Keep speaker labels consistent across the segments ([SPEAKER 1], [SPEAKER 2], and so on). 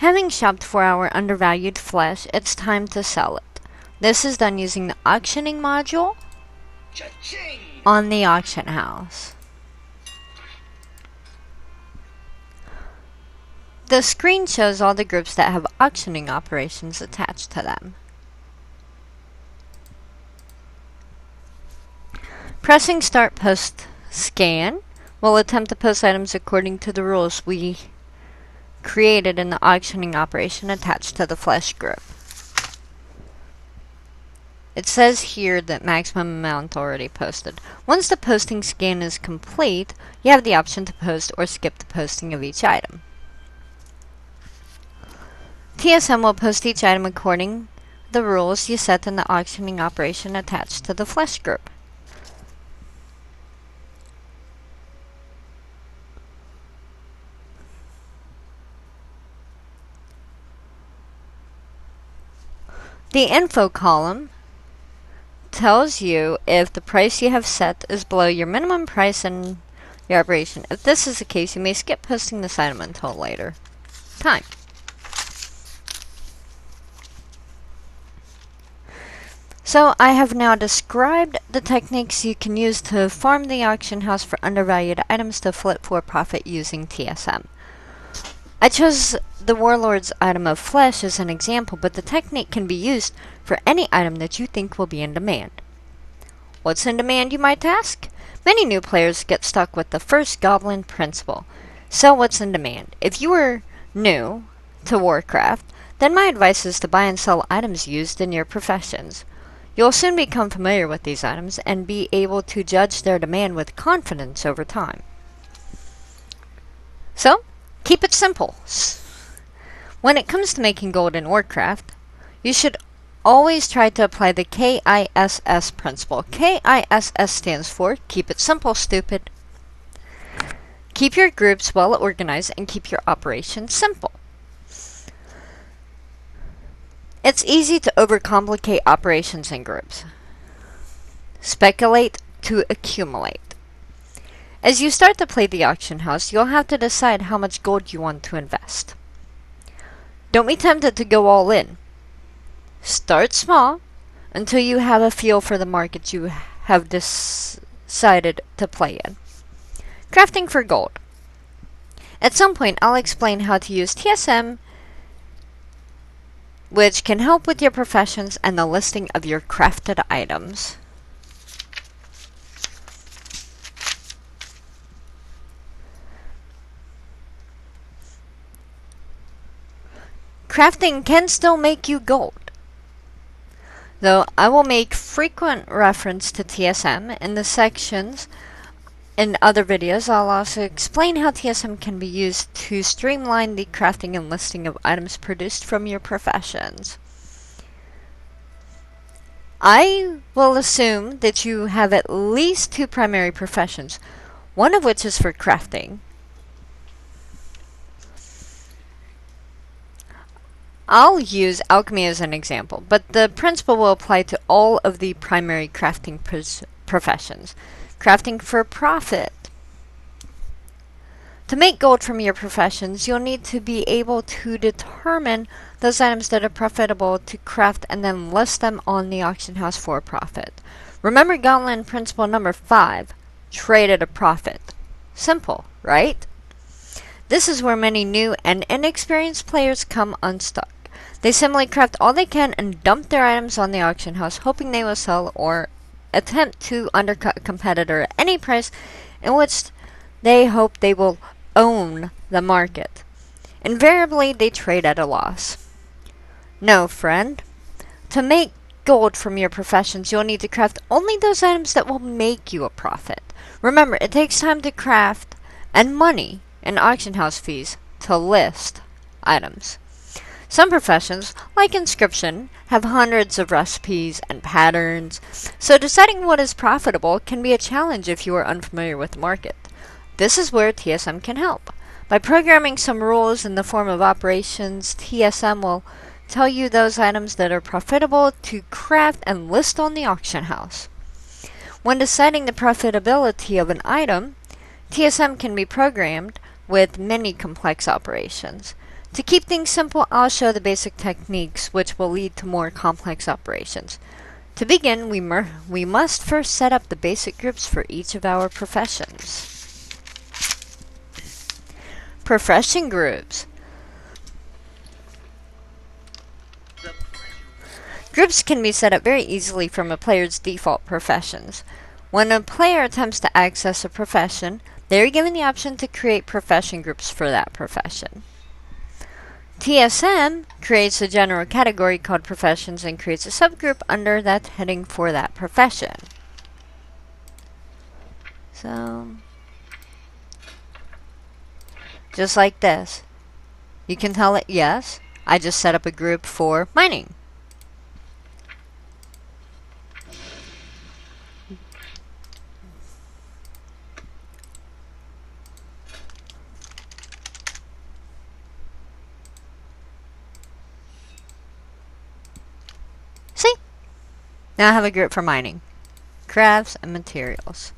[SPEAKER 1] Having shopped for our undervalued flesh, it's time to sell it. This is done using the auctioning module on the auction house. The screen shows all the groups that have auctioning operations attached to them. Pressing Start Post Scan will attempt to post items according to the rules we created in the auctioning operation attached to the flesh group. It says here that maximum amount already posted. Once the posting scan is complete, you have the option to post or skip the posting of each item. TSM will post each item according to the rules you set in the auctioning operation attached to the flesh group. The info column tells you if the price you have set is below your minimum price in your operation. If this is the case, you may skip posting this item until later time. So I have now described the techniques you can use to farm the auction house for undervalued items to flip for profit using TSM. I chose the Warlord's item of flesh as an example, but the technique can be used for any item that you think will be in demand. What's in demand, you might ask? Many new players get stuck with the first goblin principle. Sell what's in demand. If you are new to Warcraft, then my advice is to buy and sell items used in your professions. You'll soon become familiar with these items and be able to judge their demand with confidence over time. So, keep it simple. When it comes to making gold in Warcraft, you should always try to apply the KISS principle. KISS stands for Keep It Simple, Stupid. Keep your groups well organized and keep your operations simple. It's easy to overcomplicate operations in groups. Speculate to accumulate. As you start to play the auction house, you'll have to decide how much gold you want to invest. Don't be tempted to go all in. Start small until you have a feel for the market you have decided to play in. Crafting for gold. At some point, I'll explain how to use TSM, which can help with your professions and the listing of your crafted items. Crafting can still make you gold, though I will make frequent reference to TSM in the sections in other videos. I'll also explain how TSM can be used to streamline the crafting and listing of items produced from your professions. I will assume that you have at least 2 primary professions, one of which is for crafting. I'll use alchemy as an example, but the principle will apply to all of the primary crafting professions. Crafting for profit. To make gold from your professions, you'll need to be able to determine those items that are profitable to craft and then list them on the auction house for profit. Remember Goblin principle number 5, trade at a profit. Simple, right? This is where many new and inexperienced players come unstuck. They simply craft all they can and dump their items on the auction house, hoping they will sell or attempt to undercut a competitor at any price in which they hope they will own the market. Invariably, they trade at a loss. No, friend. To make gold from your professions, you'll need to craft only those items that will make you a profit. Remember, it takes time to craft and money and auction house fees to list items. Some professions, like inscription, have hundreds of recipes and patterns, so deciding what is profitable can be a challenge if you are unfamiliar with the market. This is where TSM can help. By programming some rules in the form of operations, TSM will tell you those items that are profitable to craft and list on the auction house. When deciding the profitability of an item, TSM can be programmed with many complex operations. To keep things simple, I'll show the basic techniques which will lead to more complex operations. To begin, we must first set up the basic groups for each of our professions. Profession groups. Groups can be set up very easily from a player's default professions. When a player attempts to access a profession, they are given the option to create profession groups for that profession. TSM creates a general category called professions and creates a subgroup under that heading for that profession. So, just like this. You can tell it, yes, I just set up a group for mining. See? Now I have a group for mining, crafts, and materials.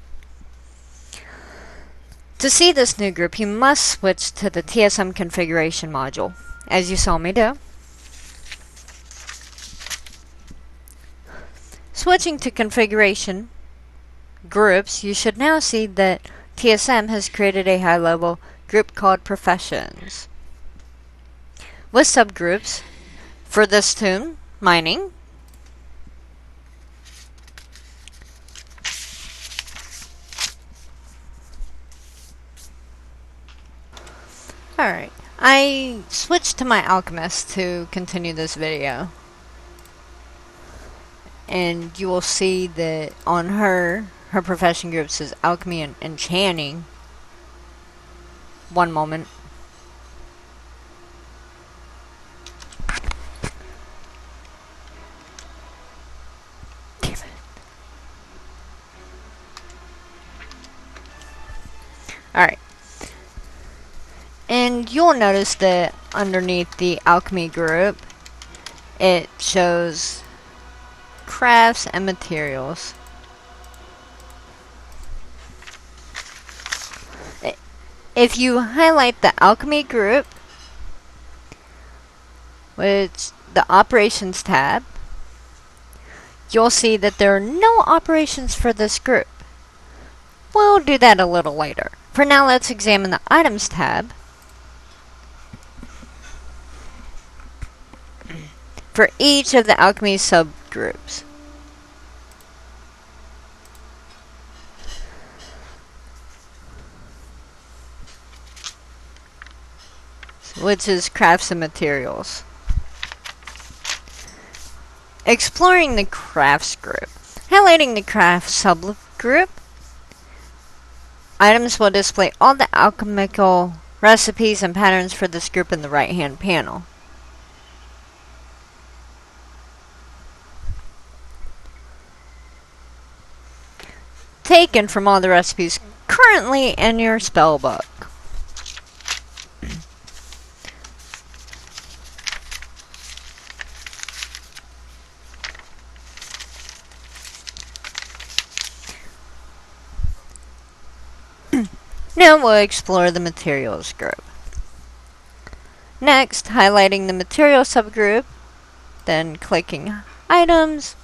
[SPEAKER 1] To see this new group, you must switch to the TSM configuration module, as you saw me do. Switching to configuration groups, you should now see that TSM has created a high-level group called professions, with subgroups for this tune, mining, Alright, I switched to my alchemist to continue this video. And you will see that on her profession group says alchemy and enchanting. One moment. Damn it. Alright. And you'll notice that underneath the alchemy group, it shows crafts and materials. If you highlight the alchemy group, which the operations tab, you'll see that there are no operations for this group. We'll do that a little later. For now, let's examine the items tab. For each of the alchemy subgroups. Which is crafts and materials. Exploring the crafts group. Highlighting the crafts subgroup, items will display all the alchemical recipes and patterns for this group in the right-hand panel. Taken from all the recipes currently in your spellbook. Now we'll explore the materials group. Next, highlighting the materials subgroup, then clicking items,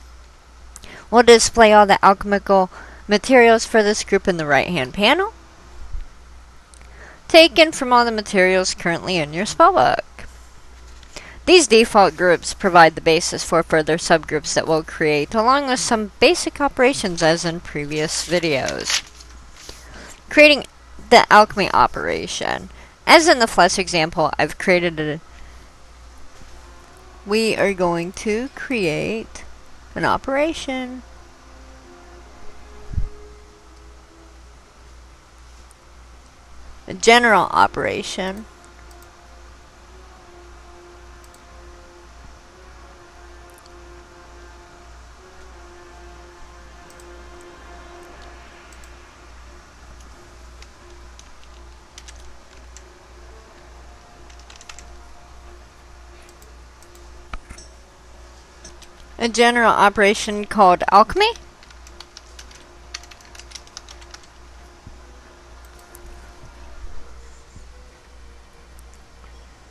[SPEAKER 1] will display all the alchemical materials for this group in the right-hand panel, taken from all the materials currently in your spellbook. These default groups provide the basis for further subgroups that we'll create, along with some basic operations as in previous videos. Creating the alchemy operation. As in the flesh example, I've created we are going to create an operation. A general operation. A general operation called alchemy.